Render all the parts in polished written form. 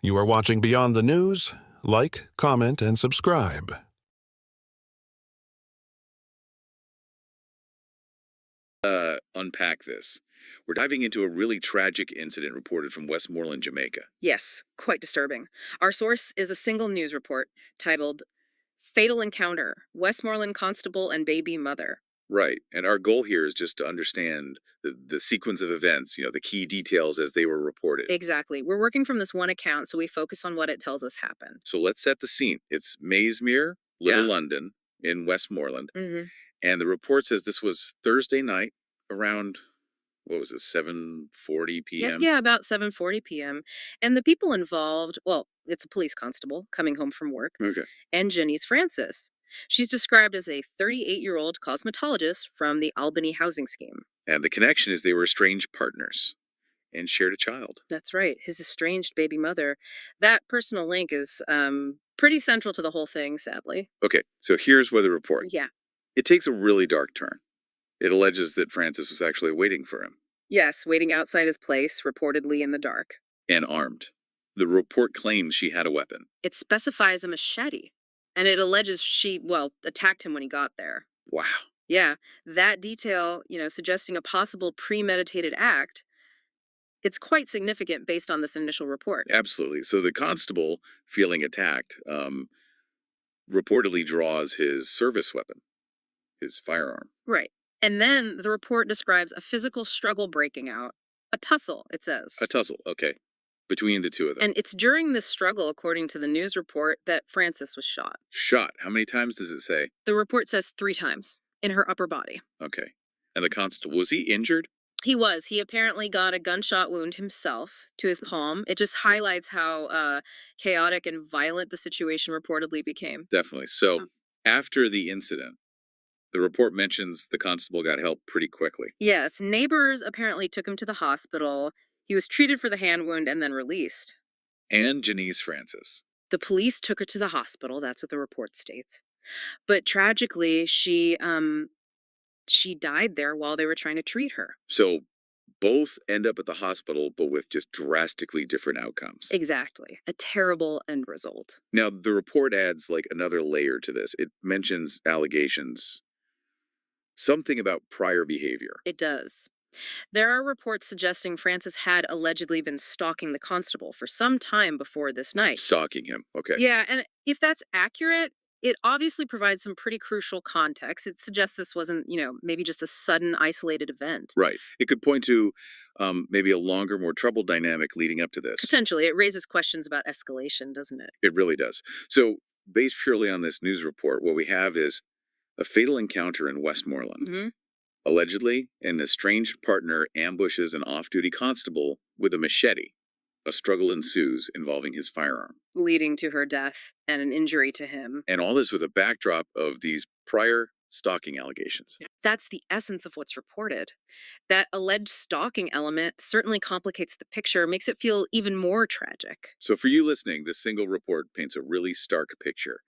You are watching Beyond the News. Like, comment, and subscribe. Unpack this. We're diving into a really tragic incident reported from Westmoreland, Jamaica. Yes, quite disturbing. Our source is a single news report titled Fatal Encounter, Westmoreland Constable and Baby Mother. Right. And our goal here is just to understand the sequence of events, the key details as they were reported. Exactly. We're working from this one account, so we focus on what it tells us happened. So let's set the scene. It's Maysmere, Little Yeah. London, in Westmoreland. hmm And the report says this was Thursday night around, what was it, 7:40 Yeah, p.m.? yeah, about 7:40 p.m. And the people involved, well, it's a police constable coming home from work, Okay. and Jenese Francis. She's described as a 38-year-old cosmetologist from the Albany housing scheme. And the connection is they were estranged partners and shared a child. That's right, his estranged baby mother. That personal link is pretty central to the whole thing, sadly. Okay, so here's where the report. Yeah. It takes a really dark turn. It alleges that Francis was actually waiting for him Yes, waiting outside his place, reportedly in the dark. and armed. The report claims she had a weapon. It specifies a machete, and it alleges she, well, attacked him when he got there. Wow. Yeah, that detail, suggesting a possible premeditated act, it's quite significant based on this initial report. Absolutely. So the constable, feeling attacked, reportedly draws his service weapon, his firearm. Right. And then the report describes a physical struggle breaking out. A tussle, it says. A tussle, okay, between the two of them. And it's during this struggle, according to the news report, that Francis was shot. Shot. How many times does it say? The report says 3 times in her upper body. Okay. And the constable, was he injured? He was. He apparently got a gunshot wound himself to his palm. It just highlights how chaotic and violent the situation reportedly became. Definitely. So after the incident, the report mentions the constable got help pretty quickly. Yes, neighbors apparently took him to the hospital. He was treated for the hand wound and then released. And Jenese Francis. The police took her to the hospital. That's what the report states. But tragically, she died there while they were trying to treat her. So both end up at the hospital, but with just drastically different outcomes. Exactly. A terrible end result. Now, the report adds like another layer to this. It mentions allegations, something about prior behavior. It does. There are reports suggesting Francis had allegedly been stalking the constable for some time before this night. Stalking him. Okay. Yeah, and if that's accurate, it obviously provides some pretty crucial context. It suggests this wasn't, maybe just a sudden isolated event. Right. It could point to maybe a longer, more troubled dynamic leading up to this. Potentially, it raises questions about escalation, doesn't it? It really does. So, based purely on this news report, what we have is a fatal encounter in Westmoreland. hmm Allegedly, an estranged partner ambushes an off-duty constable with a machete. A struggle ensues involving his firearm. Leading to her death and an injury to him. And all this with a backdrop of these prior stalking allegations. That's the essence of what's reported. That alleged stalking element certainly complicates the picture, makes it feel even more tragic. So for you listening, this single report paints a really stark picture.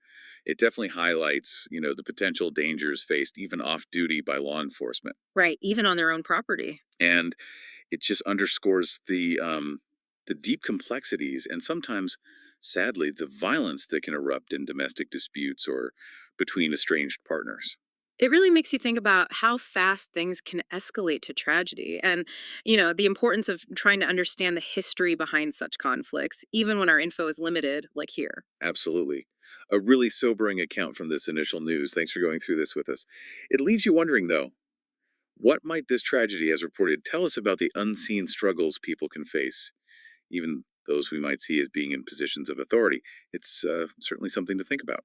It definitely highlights, the potential dangers faced even off-duty by law enforcement. Right, even on their own property. And it just underscores the deep complexities and sometimes, sadly, the violence that can erupt in domestic disputes or between estranged partners. It really makes you think about how fast things can escalate to tragedy and, the importance of trying to understand the history behind such conflicts, even when our info is limited, like here. Absolutely. A really sobering account from this initial news. Thanks for going through this with us. It leaves you wondering, though, what might this tragedy, as reported, tell us about the unseen struggles people can face, even those we might see as being in positions of authority? It's certainly something to think about.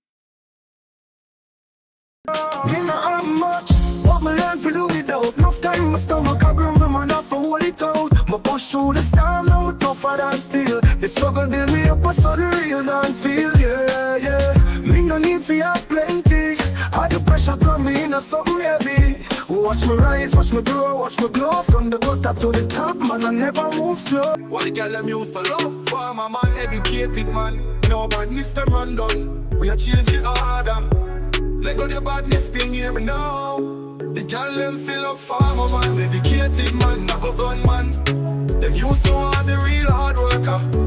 Me not have much, but me learn to do without. Enough time my stomach a grumble, man, not for hold it out. Me push through the storm, now tougher than steel. The struggle build me up, so the real don't feel, yeah. Me no need for have plenty. All the pressure come me in something heavy. Watch me rise, watch me grow, watch me glow. From the gutter to the top, man, I never move slow. What the girl them used to love, farmer man, educated man. No badness them run down, we are changing harder. Let go the badness thing, hear me now. The girl them fill up farmer man, educated man, never gun man. Them used to are the real hard worker.